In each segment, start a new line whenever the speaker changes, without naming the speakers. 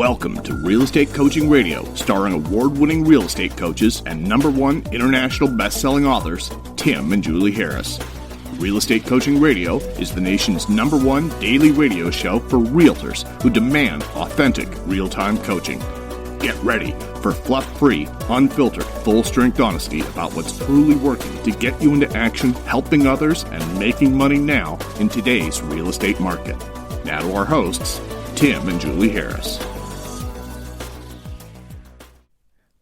Welcome to Real Estate Coaching Radio, starring award-winning real estate coaches and #1 international best-selling authors, Tim and Julie Harris. Real Estate Coaching Radio is the nation's #1 daily radio show for realtors who demand authentic, real-time coaching. Get ready for fluff-free, unfiltered, full-strength honesty about what's truly working to get you into action, helping others, and making money now in today's real estate market. Now to our hosts, Tim and Julie Harris.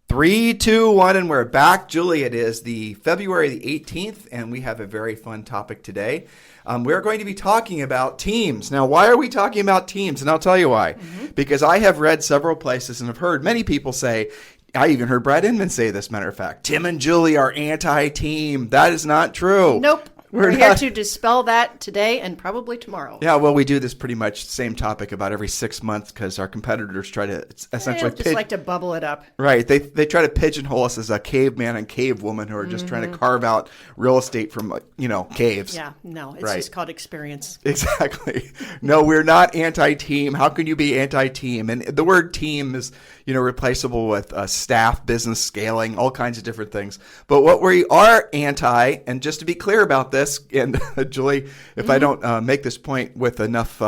3, 2, 1, and we're back. Julie, it is the February the 18th, and we have a very fun topic today. We're going to be talking about teams. Now, why are we talking about teams? And I'll tell you why. Because I have read several places and have heard many people say, I even heard Brad Inman say this, matter of fact, Tim and Julie are anti-team. That is not true.
Nope. We're here to dispel that today and probably tomorrow.
Yeah, well, we do this pretty much same topic about every 6 months because our competitors try to essentially
just like to bubble it up.
Right. They try to pigeonhole us as a caveman and cavewoman who are just trying to carve out real estate from, caves.
Yeah, no, it's just called experience.
Exactly. No, we're not anti-team. How can you be anti-team? And the word team is, replaceable with staff, business, scaling, all kinds of different things. But what we are anti, and just to be clear about this, and Julie, if I don't make this point with enough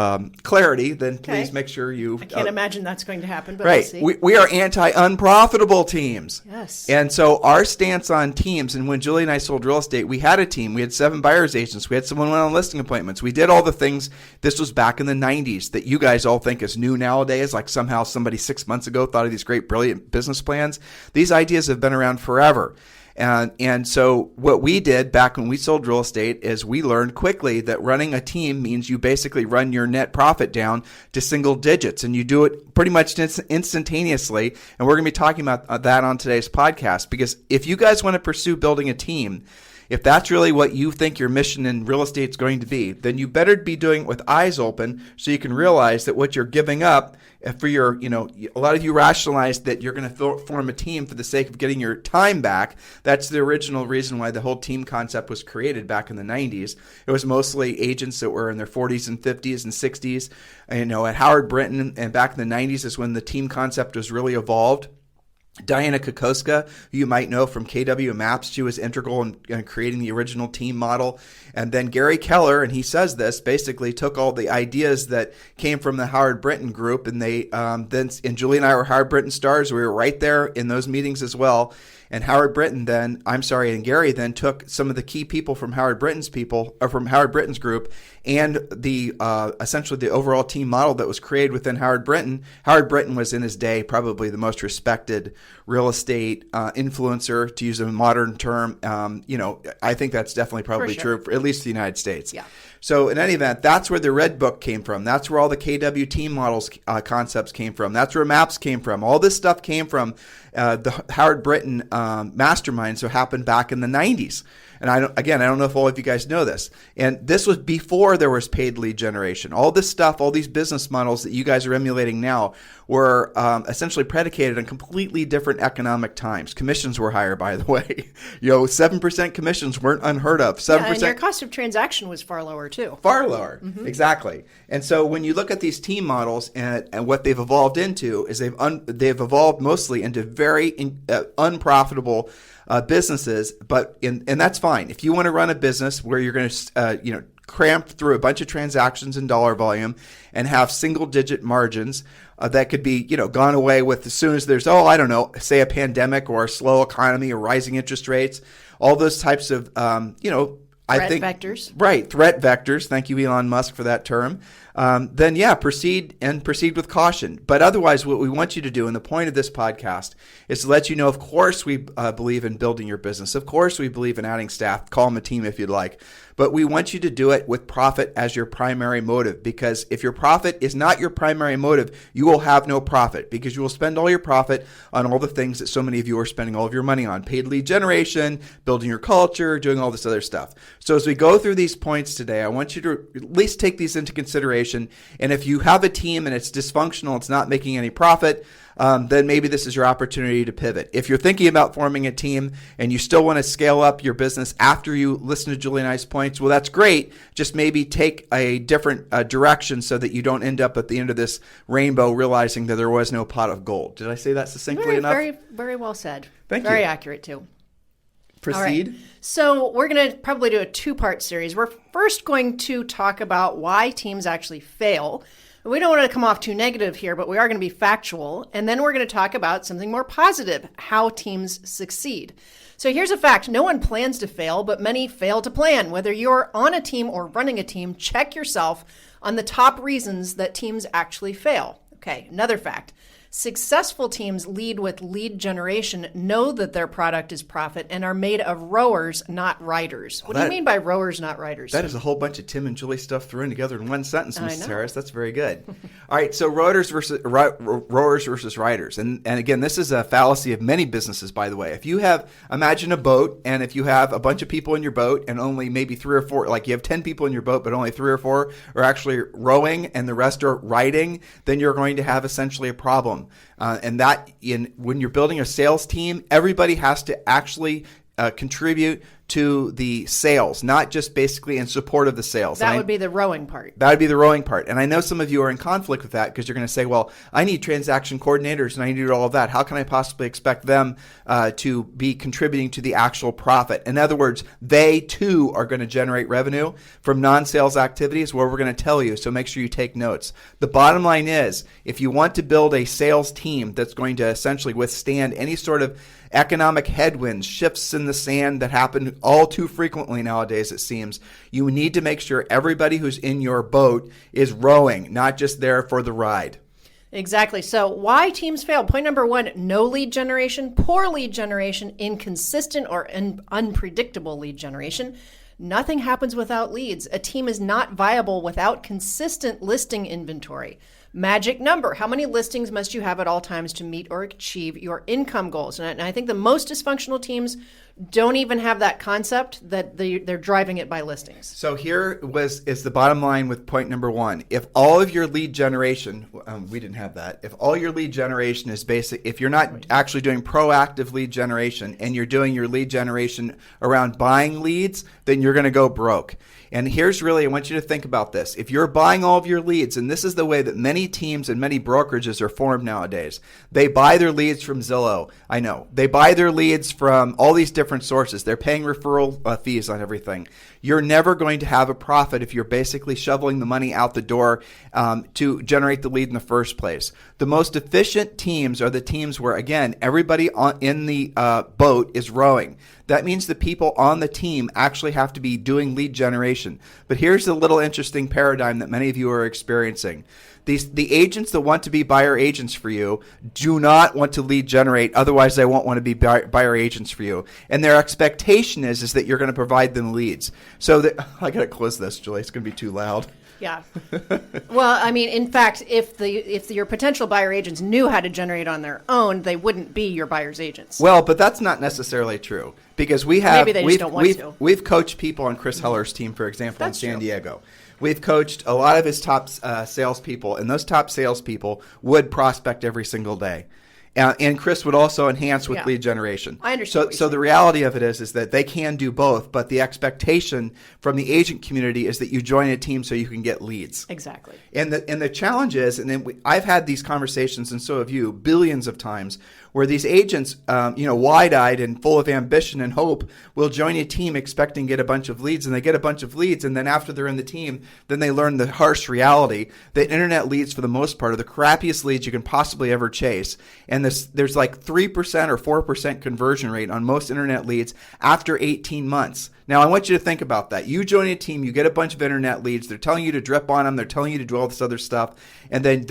clarity, then please make sure you...
I can't imagine that's going to happen, but
right.
we'll see.
We are anti-unprofitable teams.
Yes.
And so our stance on teams, and when Julie and I sold real estate, we had a team. We had 7 buyer's agents. We had someone went on listing appointments. We did all the things. This was back in the 90s that you guys all think is new nowadays, like somehow somebody 6 months ago thought of these great, brilliant business plans. These ideas have been around forever. And so what we did back when we sold real estate is we learned quickly that running a team means you basically run your net profit down to single digits, and you do it pretty much instantaneously. And we're going to be talking about that on today's podcast, because if you guys want to pursue building a team, if that's really what you think your mission in real estate is going to be, then you better be doing it with eyes open so you can realize that what you're giving up for your, a lot of you rationalize that you're going to form a team for the sake of getting your time back. That's the original reason why the whole team concept was created back in the 90s. It was mostly agents that were in their 40s and 50s and 60s. At Howard Brinton, and back in the 90s is when the team concept was really evolved. Diana Kokoska, who you might know from KW Maps, she was integral in creating the original team model. And then Gary Keller, and he says this, basically took all the ideas that came from the Howard Brinton group, and they and Julie and I were Howard Brinton stars. We were right there in those meetings as well. And Gary then took some of the key people from Howard Brinton's group, and the essentially the overall team model that was created within Howard Brinton. Howard Brinton was in his day probably the most respected real estate influencer, to use a modern term. I think that's definitely probably true for at least the United States.
Yeah.
So in any event, that's where the Red Book came from. That's where all the KW team models concepts came from. That's where Maps came from. All this stuff came from the Howard Brinton mastermind, so happened back in the 90s. And I don't know if all of you guys know this. And this was before there was paid lead generation. All this stuff, all these business models that you guys are emulating now were essentially predicated on completely different economic times. Commissions were higher, by the way. 7% commissions weren't unheard of. 7%.
And your cost of transaction was far lower too.
Far lower, exactly. And so when you look at these team models and what they've evolved into is they've evolved mostly into very unprofitable businesses, and that's fine. If you want to run a business where you're going to cramp through a bunch of transactions and dollar volume and have single-digit margins that could be gone away with as soon as there's say a pandemic or a slow economy or rising interest rates, all those types of
Threat vectors.
Right, threat vectors. Thank you, Elon Musk, for that term. Then proceed with caution. But otherwise, what we want you to do, and the point of this podcast, is to let you know, of course, we believe in building your business. Of course, we believe in adding staff. Call them a team if you'd like. But we want you to do it with profit as your primary motive, because if your profit is not your primary motive, you will have no profit, because you will spend all your profit on all the things that so many of you are spending all of your money on: paid lead generation, building your culture, doing all this other stuff. So as we go through these points today, I want you to at least take these into consideration generation. And if you have a team and it's dysfunctional, it's not making any profit, then maybe this is your opportunity to pivot. If you're thinking about forming a team and you still want to scale up your business after you listen to Julie and I's points, well, that's great. Just maybe take a different direction so that you don't end up at the end of this rainbow realizing that there was no pot of gold. Did I say that succinctly enough?
Very, very well said.
Thank you.
Very accurate, too.
Proceed.
All right. So we're going to probably do a two-part series. We're first going to talk about why teams actually fail. We don't want to come off too negative here, but we are going to be factual. And then we're going to talk about something more positive, how teams succeed. So here's a fact. No one plans to fail, but many fail to plan. Whether you're on a team or running a team, check yourself on the top reasons that teams actually fail. Okay, another fact. Successful teams lead with lead generation, know that their product is profit, and are made of rowers, not riders. What do you mean by rowers, not riders?
That is a whole bunch of Tim and Julie stuff thrown together in one sentence,
I
Mrs.
know.
Harris. That's very good. All right, so rowers versus riders. And again, this is a fallacy of many businesses, by the way. If you have, imagine a boat, and if you have a bunch of people in your boat and only maybe 3 or 4, like you have 10 people in your boat, but only 3 or 4 are actually rowing and the rest are riding, then you're going to have essentially a problem. When you're building a sales team, everybody has to actually contribute to the sales, not just basically in support of the sales.
That would be the rowing part.
That would be the rowing part. And I know some of you are in conflict with that because you're going to say, well, I need transaction coordinators and I need all of that. How can I possibly expect them to be contributing to the actual profit? In other words, they too are going to generate revenue from non-sales activities where we're going to tell you. So make sure you take notes. The bottom line is, if you want to build a sales team that's going to essentially withstand any sort of economic headwinds, shifts in the sand that happen all too frequently nowadays, it seems, you need to make sure everybody who's in your boat is rowing, not just there for the ride.
Exactly. So why teams fail? Point number 1, no lead generation, poor lead generation, inconsistent or unpredictable lead generation. Nothing happens without leads. A team is not viable without consistent listing inventory. Magic number. How many listings must you have at all times to meet or achieve your income goals? And I think the most dysfunctional teams don't even have that concept, that they're driving it by listings.
So here is the bottom line with point number 1. If all of your lead generation, we didn't have that. If all your lead generation is basic, if you're not actually doing proactive lead generation and you're doing your lead generation around buying leads, then you're going to go broke. And here's really, I want you to think about this. If you're buying all of your leads, and this is the way that many teams and many brokerages are formed nowadays, they buy their leads from Zillow. I know. They buy their leads from all these different sources. They're paying referral fees on everything. You're never going to have a profit if you're basically shoveling the money out the door to generate the lead in the first place. The most efficient teams are the teams where, again, everybody in the boat is rowing. That means the people on the team actually have to be doing lead generation. But here's the little interesting paradigm that many of you are experiencing. The agents that want to be buyer agents for you do not want to lead generate. Otherwise, they won't want to be buyer agents for you. And their expectation is that you're going to provide them leads. So I got to close this, Julie. It's going to be too loud.
Yeah. Well, I mean, in fact, if your potential buyer agents knew how to generate on their own, they wouldn't be your buyer's agents.
Well, but that's not necessarily true because we've coached people on Chris Heller's team, for example, in San Diego. We've coached a lot of his top salespeople, and those top salespeople would prospect every single day. And Chris would also enhance with lead generation.
I understand.
So the reality of it is that they can do both, but the expectation from the agent community is that you join a team so you can get leads.
Exactly.
And the challenge is, and then I've had these conversations, and so have you, billions of times, where these agents, wide-eyed and full of ambition and hope, will join a team expecting to get a bunch of leads, and they get a bunch of leads, and then after they're in the team, then they learn the harsh reality that internet leads, for the most part, are the crappiest leads you can possibly ever chase. And there's like 3% or 4% conversion rate on most internet leads after 18 months. Now, I want you to think about that. You join a team, you get a bunch of internet leads. They're telling you to drip on them. They're telling you to do all this other stuff. And then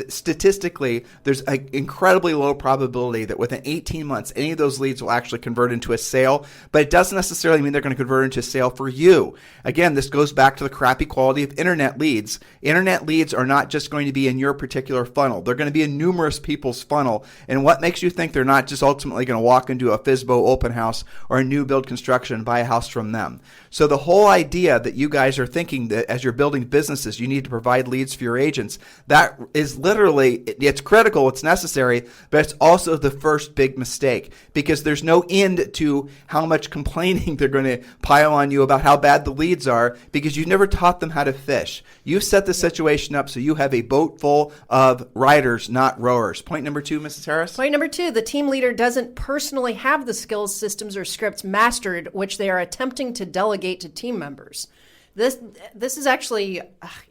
statistically, there's an incredibly low probability that within 18 months, any of those leads will actually convert into a sale. But it doesn't necessarily mean they're going to convert into a sale for you. Again, this goes back to the crappy quality of internet leads. Internet leads are not just going to be in your particular funnel. They're going to be in numerous people's funnel. And what makes you think they're not just ultimately going to walk into a FSBO open house or a new build construction and buy a house from from them. So the whole idea that you guys are thinking that as you're building businesses, you need to provide leads for your agents, that is literally, it's critical, it's necessary, but it's also the first big mistake, because there's no end to how much complaining they're going to pile on you about how bad the leads are, because you've never taught them how to fish. You've set the situation up so you have a boat full of riders, not rowers. Point number 2, Mrs. Harris?
Point number 2, the team leader doesn't personally have the skills, systems, or scripts mastered, which they are attempting to delegate to team members. This is actually,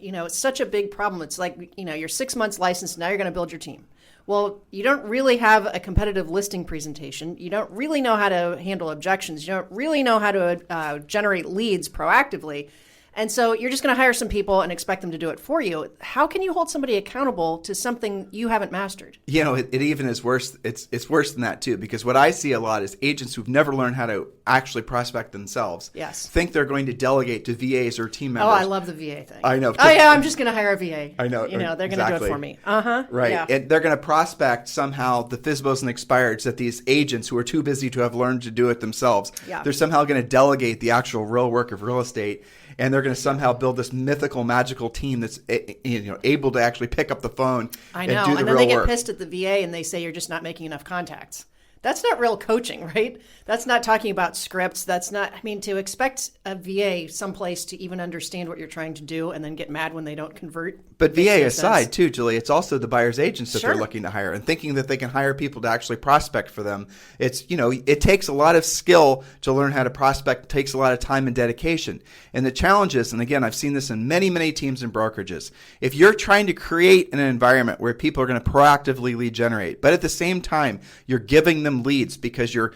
it's such a big problem. It's like, you're 6 months licensed, now you're going to build your team. Well, you don't really have a competitive listing presentation. You don't really know how to handle objections. You don't really know how to generate leads proactively. And so you're just going to hire some people and expect them to do it for you. How can you hold somebody accountable to something you haven't mastered?
It even is worse. It's worse than that too, because what I see a lot is agents who've never learned how to actually prospect themselves.
Yes.
Think they're going to delegate to VAs or team members.
Oh, I love the VA thing.
I know.
Oh yeah, I'm just going to hire a VA.
I know.
They're going to do it for me.
Right.
Yeah.
And they're going to prospect somehow the FSBOs and expireds that these agents who are too busy to have learned to do it themselves.
Yeah.
They're somehow going to delegate the actual real work of real estate. And they're going to somehow build this mythical, magical team that's able to actually pick up the phone and do the real work.
And then they get pissed at the VA and they say you're just not making enough contacts. That's not real coaching, right? That's not talking about scripts. That's not, to expect a VA someplace to even understand what you're trying to do and then get mad when they don't convert.
But VA aside too, Julie, it's also the buyer's agents that
Sure.
they're looking to hire, and thinking that they can hire people to actually prospect for them. It's, it takes a lot of skill to learn how to prospect. It takes a lot of time and dedication. And the challenge is, and again, I've seen this in many, many teams and brokerages, if you're trying to create an environment where people are going to proactively lead generate, but at the same time, you're giving them leads because you're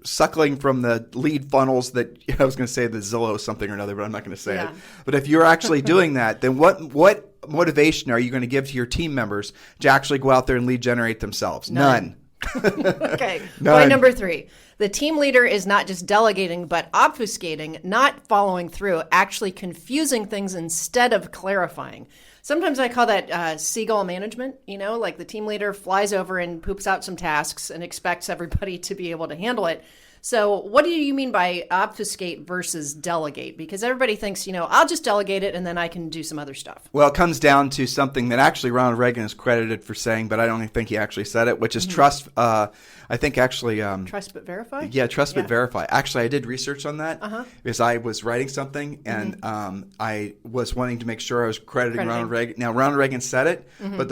suckling from the lead funnels that, I was going to say the Zillow something or another, but I'm not going to say it. But if you're actually doing that, then what motivation are you going to give to your team members to actually go out there and lead generate themselves? None.
Okay.
None.
Point number 3. The team leader is not just delegating, but obfuscating, not following through, actually confusing things instead of clarifying. Sometimes I call that seagull management, like the team leader flies over and poops out some tasks and expects everybody to be able to handle it. So what do you mean by obfuscate versus delegate? Because everybody thinks, I'll just delegate it and then I can do some other stuff.
Well, it comes down to something that actually Ronald Reagan is credited for saying, but I don't think he actually said it, which is trust. I think actually...
trust but verify?
Yeah, trust but verify. Actually, I did research on that because I was writing something and I was wanting to make sure I was crediting Ronald Reagan. Now, Ronald Reagan said it, but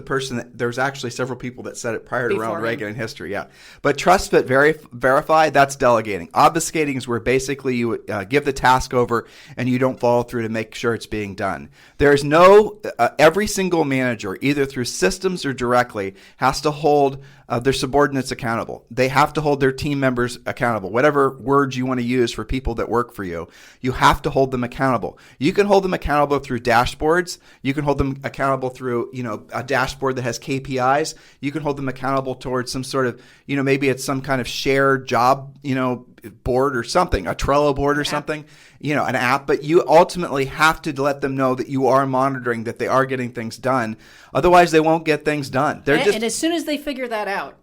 there's actually several people that said it prior to Ronald Reagan in history, yeah. But trust but verify, that's delegating. Obfuscating is where basically you give the task over and you don't follow through to make sure it's being done. There's no, every single manager, either through systems or directly, has to hold their subordinates accountable. They have to hold their team members accountable. Whatever words you want to use for people that work for you, you have to hold them accountable. You can hold them accountable through dashboards. You can hold them accountable through, a dashboard that has KPIs. You can hold them accountable towards some sort of, maybe it's some kind of shared job, board or something, a Trello board or something, an app, but you ultimately have to let them know that you are monitoring, that they are getting things done. Otherwise, they won't get things done.
And as soon as they figure that out,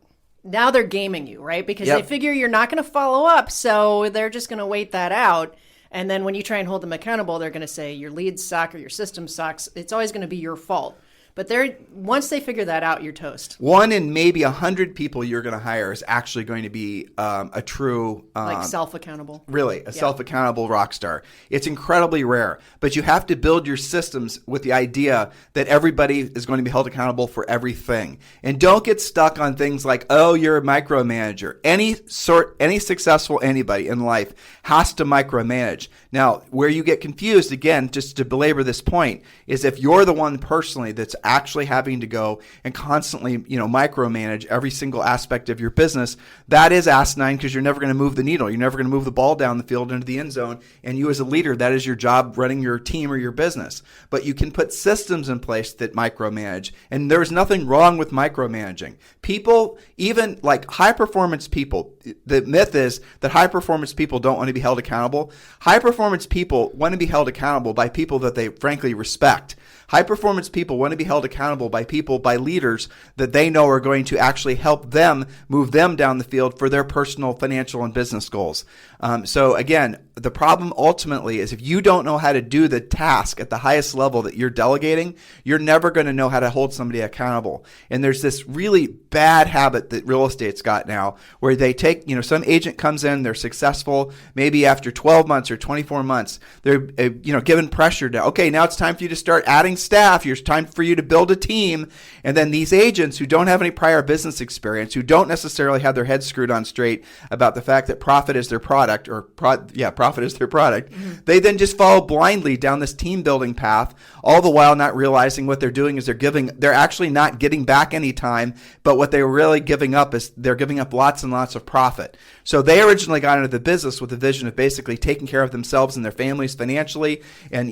now they're gaming you, right? Because they figure you're not going to follow up, so they're just going to wait that out. And then when you try and hold them accountable, they're going to say your leads suck or your system sucks. It's always going to be your fault. But once they figure that out, you're toast.
1 in maybe 100 people you're going to hire is actually going to be a true...
like self-accountable.
Really, a self-accountable rock star. It's incredibly rare. But you have to build your systems with the idea that everybody is going to be held accountable for everything. And don't get stuck on things like, oh, you're a micromanager. Any successful anybody in life has to micromanage. Now, where you get confused, again, just to belabor this point, is if you're the one personally that's actually having to go and constantly, micromanage every single aspect of your business, that is asinine, because you're never going to move the needle. You're never going to move the ball down the field into the end zone. And you as a leader, that is your job, running your team or your business. But you can put systems in place that micromanage. And there's nothing wrong with micromanaging. People, even like high performance people, the myth is that high performance people don't want to be held accountable. High performance people want to be held accountable by people that they frankly respect. High performance people want to be held accountable by leaders that they know are going to actually help them move them down the field for their personal, financial, and business goals. So again, the problem ultimately is if you don't know how to do the task at the highest level that you're delegating, you're never going to know how to hold somebody accountable. And there's this really bad habit that real estate's got now where they take, some agent comes in, they're successful, maybe after 12 months or 24 months, they're, given pressure to, okay, now it's time for you to start adding staff. It's time for you to build a team. And then these agents who don't have any prior business experience, who don't necessarily have their heads screwed on straight about the fact that profit is their product, profit is their product. They then just follow blindly down this team building path, all the while not realizing what they're doing is they're actually not getting back any time, but what they're really giving up is they're giving up lots and lots of profit. So they originally got into the business with the vision of basically taking care of themselves and their families financially and,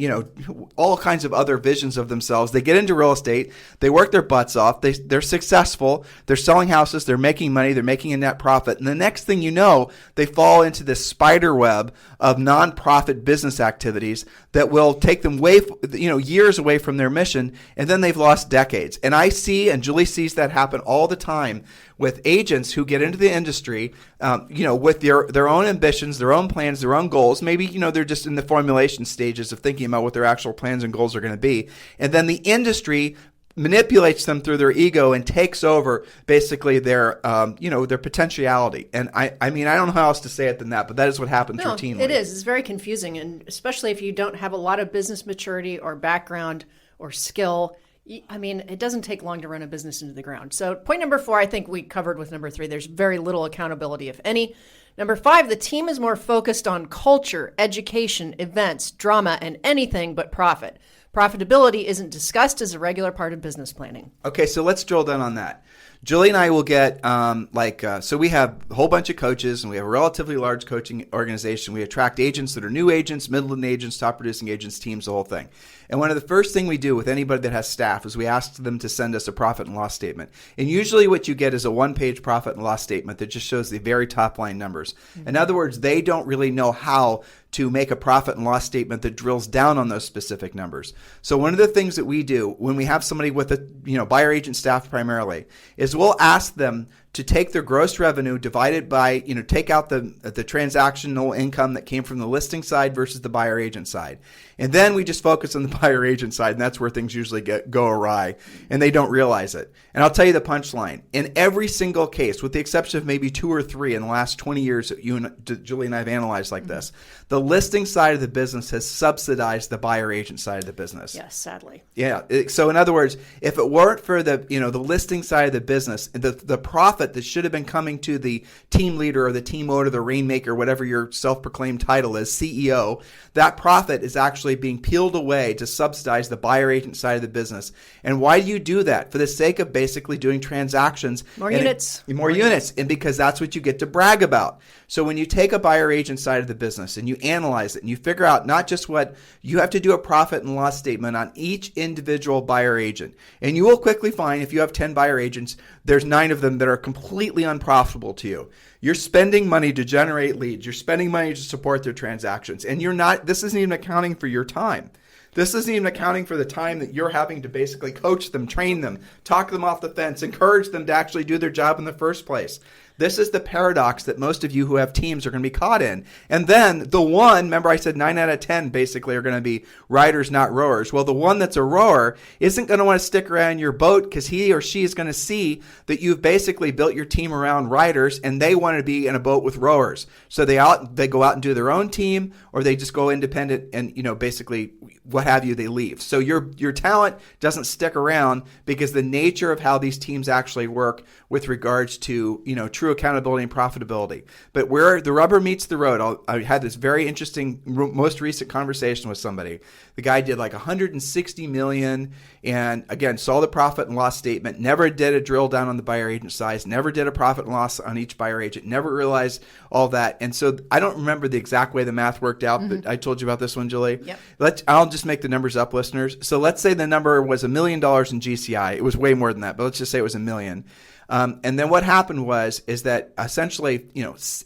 all kinds of other visions of themselves. They get into real estate, they work their butts off, they're successful, they're selling houses, they're making money, they're making a net profit. And the next thing you know, they fall into this spider web of nonprofit business activities that will take them years away from their mission, and then they've lost decades. And I see, and Julie sees that happen all the time with agents who get into the industry, with their own ambitions, their own plans, their own goals. Maybe, they're just in the formulation stages of thinking about what their actual plans and goals are going to be. And then the industry manipulates them through their ego and takes over basically their potentiality. And I don't know how else to say it than that, but that is what happens routinely.
It is. It's very confusing, and especially if you don't have a lot of business maturity or background or skill. It doesn't take long to run a business into the ground. So point number 4, I think we covered with number 3. There's very little accountability, if any. Number 5, the team is more focused on culture, education, events, drama, and anything but profit. Profitability isn't discussed as a regular part of business planning.
Okay, so let's drill down on that. Julie and I will get so we have a whole bunch of coaches and we have a relatively large coaching organization. We attract agents that are new agents, middle agents, top producing agents, teams, the whole thing. And one of the first thing we do with anybody that has staff is we ask them to send us a profit and loss statement. And usually what you get is a one-page profit and loss statement that just shows the very top line numbers. Mm-hmm. In other words, they don't really know how to make a profit and loss statement that drills down on those specific numbers. So one of the things that we do when we have somebody with a buyer agent staff primarily is we'll ask them to take their gross revenue divided by, take out the transactional income that came from the listing side versus the buyer agent side. And then we just focus on the buyer agent side, and that's where things usually go awry, and they don't realize it. And I'll tell you the punchline. In every single case, with the exception of maybe 2 or 3 in the last 20 years that Julie and I have analyzed like this, the listing side of the business has subsidized the buyer agent side of the business.
Yes, sadly.
Yeah. So in other words, if it weren't for the listing side of the business, the profit that should have been coming to the team leader or the team owner, the rainmaker, whatever your self-proclaimed title is, CEO, that profit is actually being peeled away to subsidize the buyer agent side of the business. And why do you do that? For the sake of basically doing transactions.
More units.
More units. And because that's what you get to brag about. So when you take a buyer agent side of the business and you analyze it and you figure out not just what you have to do a profit and loss statement on each individual buyer agent. And you will quickly find if you have 10 buyer agents, there's 9 of them that are completely unprofitable to you. You're spending money to generate leads. You're spending money to support their transactions. And this isn't even accounting for your time. This isn't even accounting for the time that you're having to basically coach them, train them, talk them off the fence, encourage them to actually do their job in the first place. This is the paradox that most of you who have teams are going to be caught in. And then remember I said 9 out of 10 basically are going to be riders, not rowers. Well, the one that's a rower isn't going to want to stick around your boat because he or she is going to see that you've basically built your team around riders and they want to be in a boat with rowers. So they go out and do their own team, or they just go independent and, basically what have you, they leave. So your talent doesn't stick around because the nature of how these teams actually work with regards to, true accountability and profitability. But where the rubber meets the road, I had this very interesting, most recent conversation with somebody. The guy did like $160 million and again, saw the profit and loss statement, never did a drill down on the buyer agent size, never did a profit and loss on each buyer agent, never realized all that. And so I don't remember the exact way the math worked out, but I told you about this one, Julie.
Yep.
I'll just make the numbers up, listeners. So let's say the number was $1 million in GCI. It was way more than that, but let's just say it was $1 million. And then what happened is that essentially,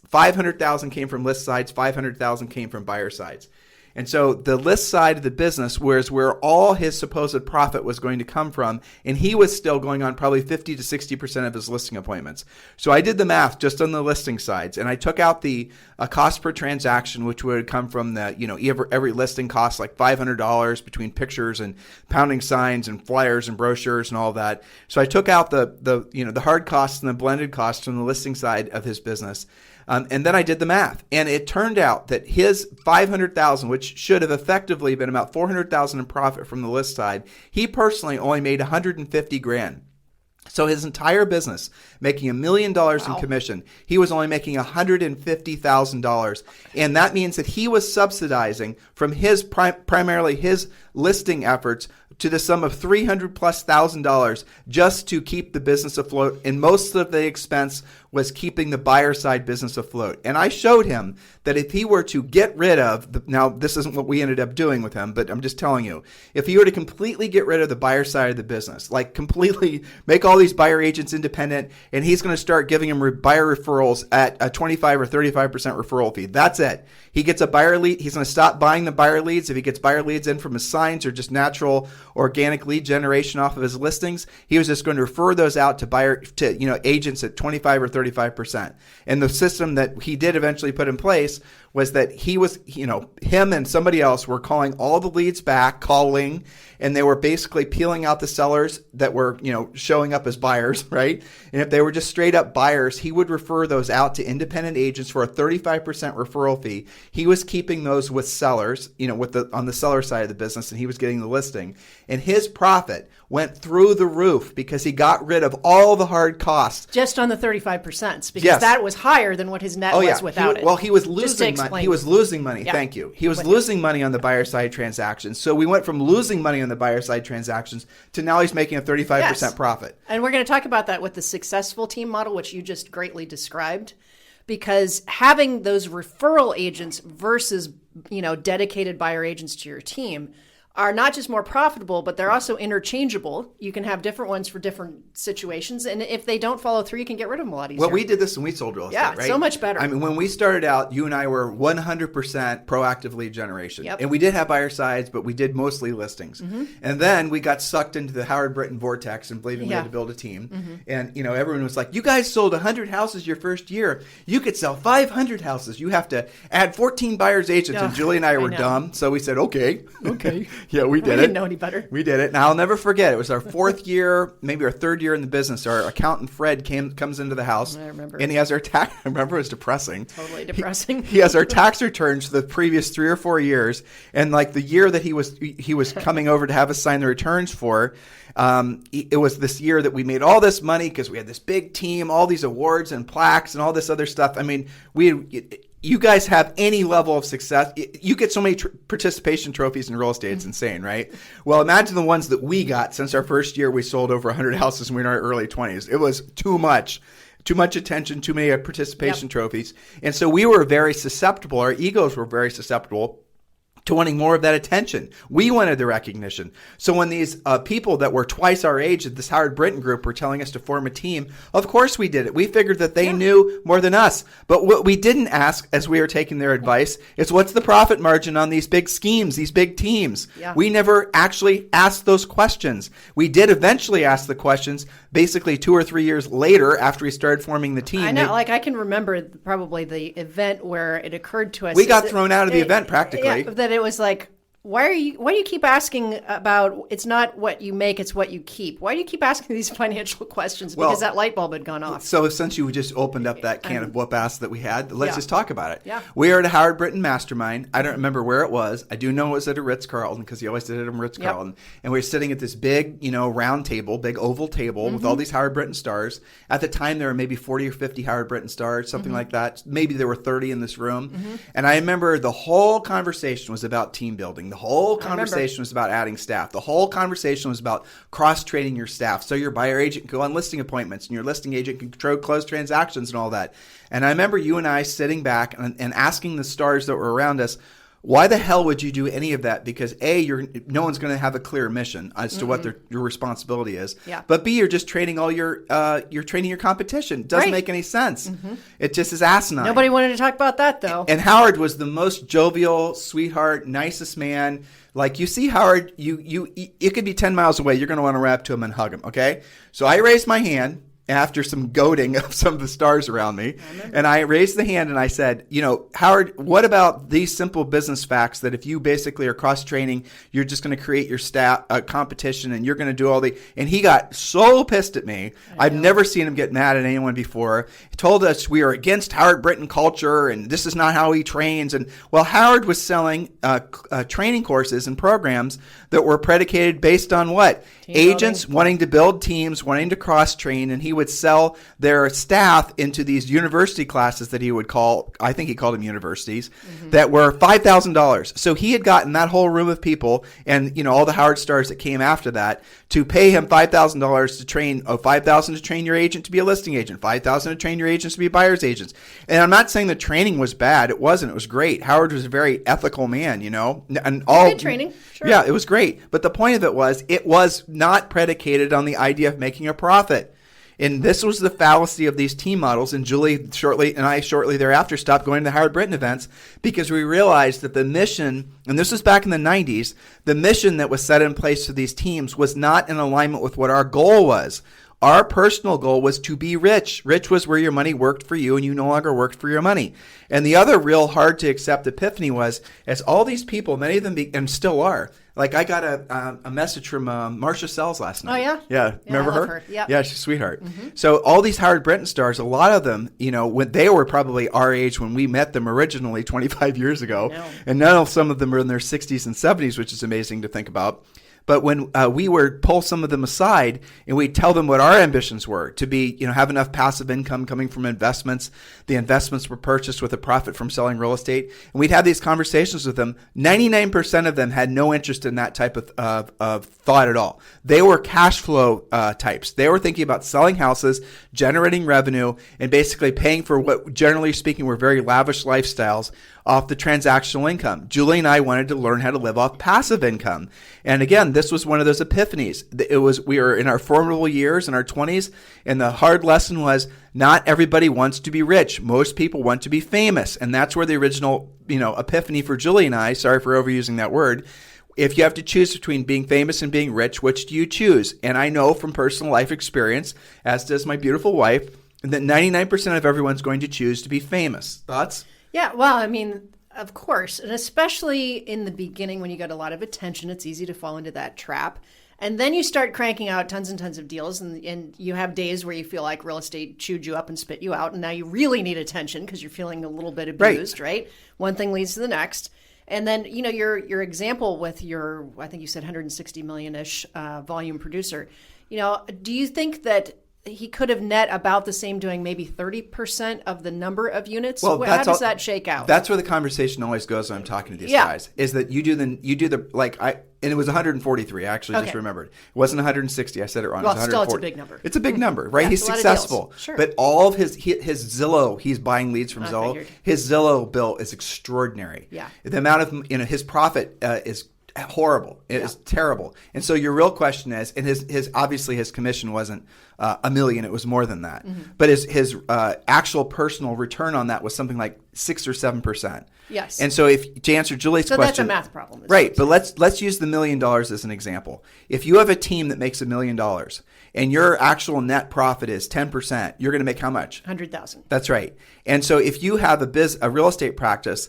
500,000 came from list sides, 500,000 came from buyer sides. And so the list side of the business was where all his supposed profit was going to come from, and he was still going on probably 50 to 60% of his listing appointments. So I did the math just on the listing sides, and I took out the cost per transaction, which would come from the, every listing costs like $500 between pictures and pounding signs and flyers and brochures and all that. So I took out the hard costs and the blended costs from the listing side of his business. And then I did the math, and it turned out that his $500,000, which should have effectively been about $400,000 in profit from the list side, he personally only made $150,000. So his entire business, making $1 million in commission, he was only making $150,000, and that means that he was subsidizing from his primarily his listing efforts to the sum of $300,000+ just to keep the business afloat, and most of the expense was keeping the buyer side business afloat. And I showed him that if he were to get rid of now this isn't what we ended up doing with him, but I'm just telling you, if he were to completely get rid of the buyer side of the business, like completely make all these buyer agents independent, and he's going to start giving them buyer referrals at a 25 or 35% referral fee. That's it. He gets a buyer lead. He's going to stop buying the buyer leads. If he gets buyer leads in from his signs or just natural organic lead generation off of his listings, he was just going to refer those out to agents at 25 or 35%. And the system that he did eventually put in place was that he was, him and somebody else were calling all the leads back, calling, and they were basically peeling out the sellers that were, showing up as buyers, right? And if they were just straight up buyers, he would refer those out to independent agents for a 35% referral fee. He was keeping those with sellers, on the seller side of the business, and he was getting the listing. And his profit went through the roof because he got rid of all the hard costs.
Just on the 35%, because that was higher than what his net was without it.
Well, he was losing money. He was losing money.
Yeah.
Thank you. He was losing money on the buyer side transactions. So we went from losing money on the buyer side transactions to now he's making a 35% profit.
And we're going to talk about that with the successful team model, which you just greatly described, because having those referral agents versus, dedicated buyer agents to your team are not just more profitable, but they're also interchangeable. You can have different ones for different situations. And if they don't follow through, you can get rid of them a lot easier.
Well, we did this when we sold real estate, right?
Yeah, so much better.
I mean, when we started out, you and I were 100% proactive lead generation.
Yep.
And we did have buyer sides, but we did mostly listings. Mm-hmm. And then we got sucked into the Howard Britton vortex and believing we had to build a team. Mm-hmm. And, everyone was like, you guys sold 100 houses your first year. You could sell 500 houses. You have to add 14 buyer's agents. And Julie and I were dumb. So we said, okay. Yeah, we did it.
We didn't know any better.
We did it. And I'll never forget. It was our fourth year, maybe our third year in the business. Our accountant, Fred, comes into the house.
I remember.
And he has our tax. I remember it was depressing.
Totally depressing.
He has our tax returns for the previous 3 or 4 years. And like the year that he was coming over to have us sign the returns for, it was this year that we made all this money because we had this big team, all these awards and plaques and all this other stuff. I mean, you guys have any level of success. You get so many participation trophies in real estate. It's insane, right? Well, imagine the ones that we got since our first year. We sold over 100 houses and we were in our early 20s. It was too much. Too much attention, too many participation trophies. And so we were very susceptible. Our egos were very susceptible to wanting more of that attention. We wanted the recognition. So when these people that were twice our age at this Howard Britton group were telling us to form a team, of course we did it. We figured that they knew more than us. But what we didn't ask as we were taking their advice is what's the profit margin on these big schemes, these big teams? Yeah. We never actually asked those questions. We did eventually ask the questions basically 2 or 3 years later after we started forming the team.
I know, I can remember probably the event where it occurred to us.
We got thrown out of the event practically.
Yeah, that it was like, why do you keep asking about, it's not what you make, it's what you keep? Why do you keep asking these financial questions? Because that light bulb had gone off.
So since you just opened up that can of whoop ass that we had, let's just talk about it.
Yeah.
We are at a Howard Britton mastermind. I don't remember where it was. I do know it was at a Ritz-Carlton because he always did it at a Ritz-Carlton. Yep. And we were sitting at this big, round table, big oval table with all these Howard Britton stars. At the time, there were maybe 40 or 50 Howard Britton stars, something like that. Maybe there were 30 in this room. And I remember the whole conversation was about team building. The whole conversation was about adding staff. The whole conversation was about cross-training your staff. So your buyer agent can go on listing appointments and your listing agent can close transactions and all that. And I remember you and I sitting back and asking the stars that were around us, Why the hell would you do any of that? Because A, no one's going to have a clear mission as to what your responsibility is.
Yeah.
But B, you're just training you're training your competition. Doesn't make any sense. It just is asinine.
Nobody wanted to talk about that, though.
And Howard was the most jovial, sweetheart, nicest man. Like, you see Howard, it could be 10 miles away. You're going to want to run up to him and hug him, okay? So I raised my hand after some goading of some of the stars around me. And I raised the hand and I said, Howard, what about these simple business facts that if you basically are cross-training, you're just going to create your staff competition and you're going to do and he got so pissed at me. I've never seen him get mad at anyone before. He told us we are against Howard Britton culture and this is not how he trains. And well, Howard was selling training courses and programs that were predicated based on what? Agents wanting to build teams, wanting to cross-train, and he would sell their staff into these university classes that he would call, I think he called them universities, that were $5,000. So he had gotten that whole room of people and, all the Howard stars that came after that to pay him $5,000 to train, $5,000 to train your agent to be a listing agent, $5,000 to train your agents to be buyer's agents. And I'm not saying the training was bad. It wasn't. It was great. Howard was a very ethical man, and all
good training. Sure.
Yeah, it was great. But the point of it was not predicated on the idea of making a profit. And this was the fallacy of these team models. And Julie shortly thereafter stopped going to the Howard Britton events because we realized that the mission, and this was back in the 90s, the mission that was set in place for these teams was not in alignment with what our goal was. Our personal goal was to be rich. Rich was where your money worked for you and you no longer worked for your money. And the other real hard to accept epiphany was, as all these people, many of them, and still are, like I got a message from Marcia Sells last night.
Oh, yeah?
Yeah. Remember
I love
her?
Yep.
Yeah, she's a sweetheart. So all these Howard Britton stars, a lot of them, when they were probably our age when we met them originally 25 years ago. And now some of them are in their 60s and 70s, which is amazing to think about. But when we would pull some of them aside and we'd tell them what our ambitions were, to be, have enough passive income coming from investments. The investments were purchased with a profit from selling real estate. And we'd have these conversations with them. 99% of them had no interest in that type of thought at all. They were cash flow types. They were thinking about selling houses, generating revenue, and basically paying for what, generally speaking, were very lavish lifestyles off the transactional income. Julie and I wanted to learn how to live off passive income. And again, this was one of those epiphanies. We were in our formidable years in our 20s, and the hard lesson was not everybody wants to be rich. Most people want to be famous. And that's where the original, epiphany for Julie and I, sorry for overusing that word, if you have to choose between being famous and being rich, which do you choose? And I know from personal life experience, as does my beautiful wife, that 99% of everyone's going to choose to be famous. Thoughts?
Yeah, well, I mean, of course. And especially in the beginning when you get a lot of attention, it's easy to fall into that trap. And then you start cranking out tons and tons of deals, and you have days where you feel like real estate chewed you up and spit you out, and now you really need attention because you're feeling a little bit abused, right? One thing leads to the next. And then, your example with your, I think you said 160 million-ish volume producer, do you think that he could have net about the same doing maybe 30% of the number of units?
Well,
how does that shake out?
That's where the conversation always goes when I'm talking to these guys, is that you do the and it was 143. I actually just remembered. It wasn't 160. I said it wrong.
Well,
it was 140.
still, it's a big number.
It's a big number, right?
Yeah,
He's successful.
Sure.
But all of his Zillow, he's buying leads from Zillow.
Figured.
His Zillow bill is extraordinary.
Yeah.
The amount of, his profit is horrible. It is terrible. And so your real question is, and his obviously his commission wasn't $1 million, it was more than that. But his actual personal return on that was something like 6 or 7%.
Yes.
And so to answer Julie's question,
that's a math problem,
right? But let's use the $1 million as an example. If you have a team that makes $1 million and your actual net profit is 10%, you're going to make how much?
100,000.
That's right. And so if you have a real estate practice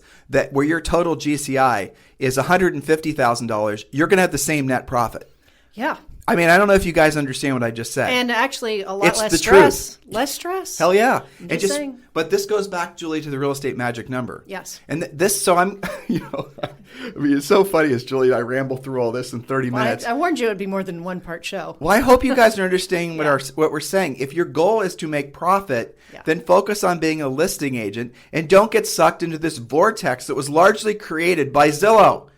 where your total GCI is $150,000, you're going to have the same net profit.
Yeah.
I mean, I don't know if you guys understand what I just said.
And actually, a lot
It's
less
the
stress.
truth.
Less stress.
Hell yeah.
I'm just saying.
But this goes back, Julie, to the real estate magic number.
Yes.
And so I'm, it's so funny as Julie and I ramble through all this in 30 minutes.
I warned you it would be more than one part show.
Well, I hope you guys are understanding what we're saying. If your goal is to make profit, then focus on being a listing agent and don't get sucked into this vortex that was largely created by Zillow.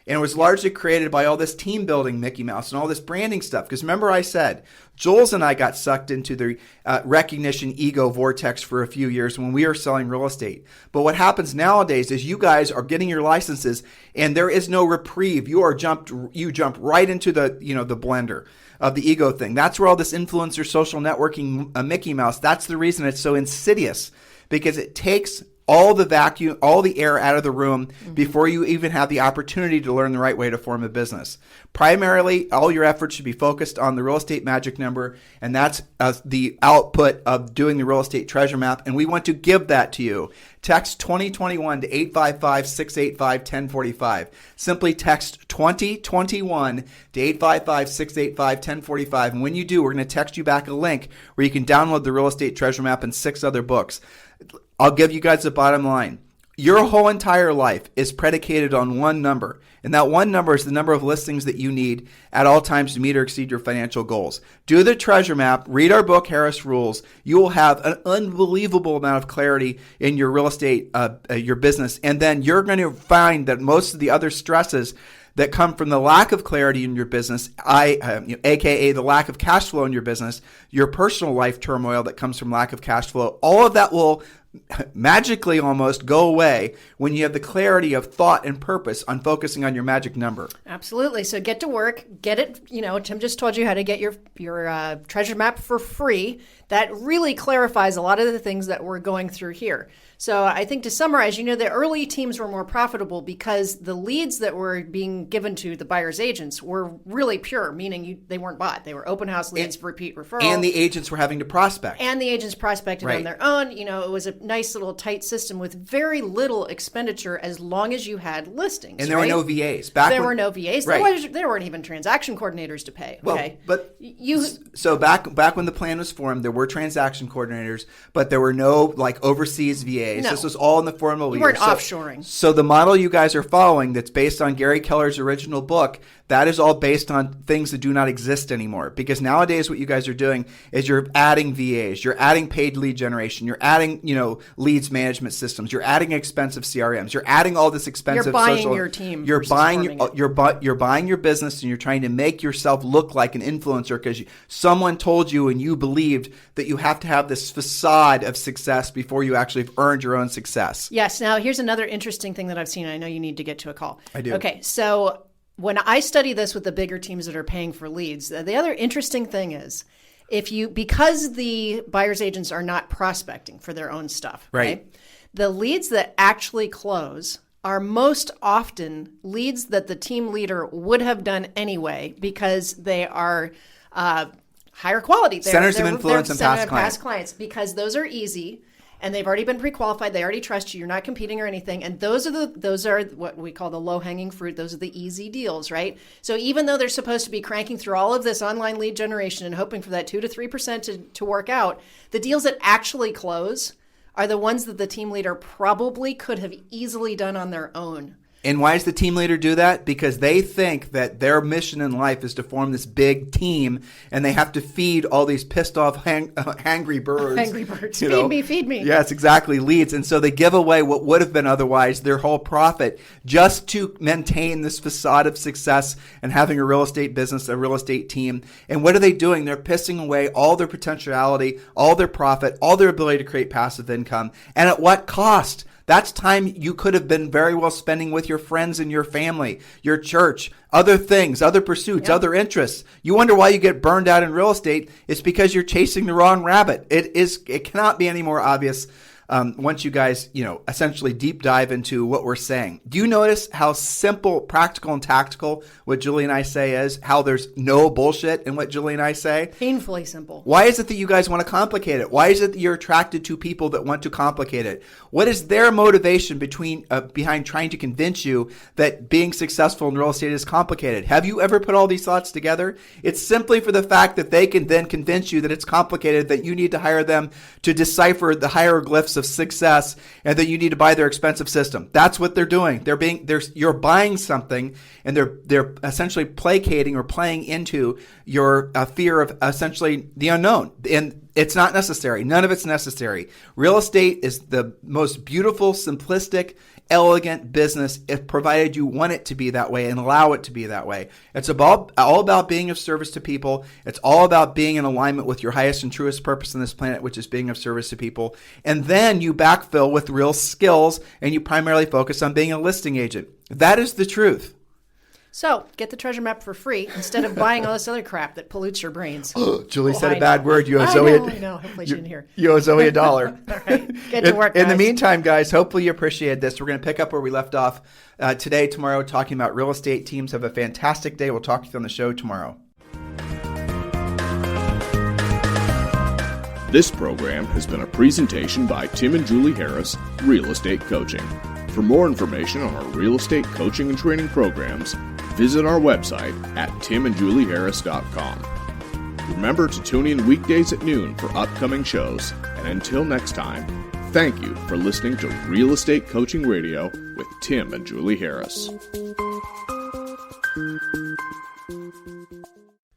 And it was largely created by all this team building Mickey Mouse and all this branding stuff. Because remember I said, Jules and I got sucked into the recognition ego vortex for a few years when we were selling real estate. But what happens nowadays is you guys are getting your licenses and there is no reprieve. You jump right into the blender of the ego thing. That's where all this influencer social networking Mickey Mouse, that's the reason it's so insidious, because it takes all the vacuum, all the air out of the room before you even have the opportunity to learn the right way to form a business. Primarily, all your efforts should be focused on the real estate magic number, and that's the output of doing the real estate treasure map, and we want to give that to you. Text 2021 to 855-685-1045. Simply text 2021 to 855-685-1045, and when you do, we're going to text you back a link where you can download the real estate treasure map and 6 other books. I'll give you guys the bottom line. Your whole entire life is predicated on one number, and that one number is the number of listings that you need at all times to meet or exceed your financial goals. Do the treasure map, read our book, Harris Rules. You will have an unbelievable amount of clarity in your real estate, your business, and then you're going to find that most of the other stresses that come from the lack of clarity in your business, aka the lack of cash flow in your business, your personal life turmoil that comes from lack of cash flow, all of that will magically almost go away when you have the clarity of thought and purpose on focusing on your magic number.
Absolutely. So get to work, get it. Tim just told you how to get your treasure map for free. That really clarifies a lot of the things that we're going through here. So I think to summarize, the early teams were more profitable because the leads that were being given to the buyer's agents were really pure, meaning they weren't bought. They were open house leads, repeat referral.
And the agents were having to prospect.
And the agents prospected on their own. It was a nice little tight system with very little expenditure as long as you had listings.
And there were no VAs.
There were no VAs.
Right.
There weren't even transaction coordinators to pay.
Well,
okay.
But so back when the plan was formed, there were transaction coordinators, but there were no overseas VAs. No. This was all in the formal year.
You weren't offshoring.
So the model you guys are following that's based on Gary Keller's original book, that is all based on things that do not exist anymore. Because nowadays what you guys are doing is you're adding VAs, you're adding paid lead generation, you're adding, leads management systems, you're adding expensive CRMs, you're adding all this expensive
social. You're buying
social,
your team.
You're buying your business, and you're trying to make yourself look like an influencer because someone told you and you believed that you have to have this facade of success before you actually have earned your own success.
Yes. Now here's another interesting thing that I've seen. I know you need to get to a call.
I do.
Okay. So when I study this with the bigger teams that are paying for leads, the other interesting thing is because the buyer's agents are not prospecting for their own stuff, right? The leads that actually close are most often leads that the team leader would have done anyway because they are higher quality.
Centers of influence and past
clients. Because those are easy. And they've already been pre-qualified. They already trust you. You're not competing or anything. And those are what we call the low-hanging fruit. Those are the easy deals, right? So even though they're supposed to be cranking through all of this online lead generation and hoping for that 2 to 3% to work out, the deals that actually close are the ones that the team leader probably could have easily done on their own.
And why does the team leader do that? Because they think that their mission in life is to form this big team, and they have to feed all these pissed off, hangry birds.
Angry birds. Feed me.
Yes, exactly. Leads. And so they give away what would have been otherwise their whole profit just to maintain this facade of success and having a real estate business, a real estate team. And what are they doing? They're pissing away all their potentiality, all their profit, all their ability to create passive income. And at what cost? That's time you could have been very well spending with your friends and your family, your church, other things, other pursuits, other interests. You wonder why you get burned out in real estate. It's because you're chasing the wrong rabbit. It cannot be any more obvious once you guys, essentially deep dive into what we're saying. Do you notice how simple, practical, and tactical what Julie and I say is? How there's no bullshit in what Julie and I say?
Painfully simple.
Why is it that you guys want to complicate it? Why is it that you're attracted to people that want to complicate it? What is their motivation behind trying to convince you that being successful in real estate is complicated? Have you ever put all these thoughts together? It's simply for the fact that they can then convince you that it's complicated, that you need to hire them to decipher the hieroglyphs of success, and that you need to buy their expensive system. That's what they're doing. You're buying something, and they're essentially placating or playing into your fear of essentially the unknown. And It's not necessary. None of it's necessary. Real estate is the most beautiful, simplistic, elegant business if provided you want it to be that way and allow it to be that way. It's all about being of service to people. It's all about being in alignment with your highest and truest purpose on this planet, which is being of service to people. And then you backfill with real skills and you primarily focus on being a listing agent. That is the truth.
So, get the treasure map for free instead of buying all this other crap that pollutes your brains.
Julie said a bad word. You owe Zoe
I know. Hopefully she didn't hear.
You owe Zoe $1.
All right. Get to work, guys.
In the meantime, guys, hopefully you appreciate this. We're going to pick up where we left off today, tomorrow, talking about real estate teams. Have a fantastic day. We'll talk to you on the show tomorrow.
This program has been a presentation by Tim and Julie Harris, Real Estate Coaching. For more information on our real estate coaching and training programs, visit our website at timandjulieharris.com. Remember to tune in weekdays at noon for upcoming shows. And until next time, thank you for listening to Real Estate Coaching Radio with Tim and Julie Harris.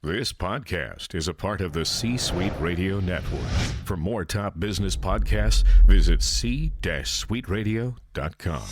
This podcast is a part of the C-Suite Radio Network. For more top business podcasts, visit c-suiteradio.com.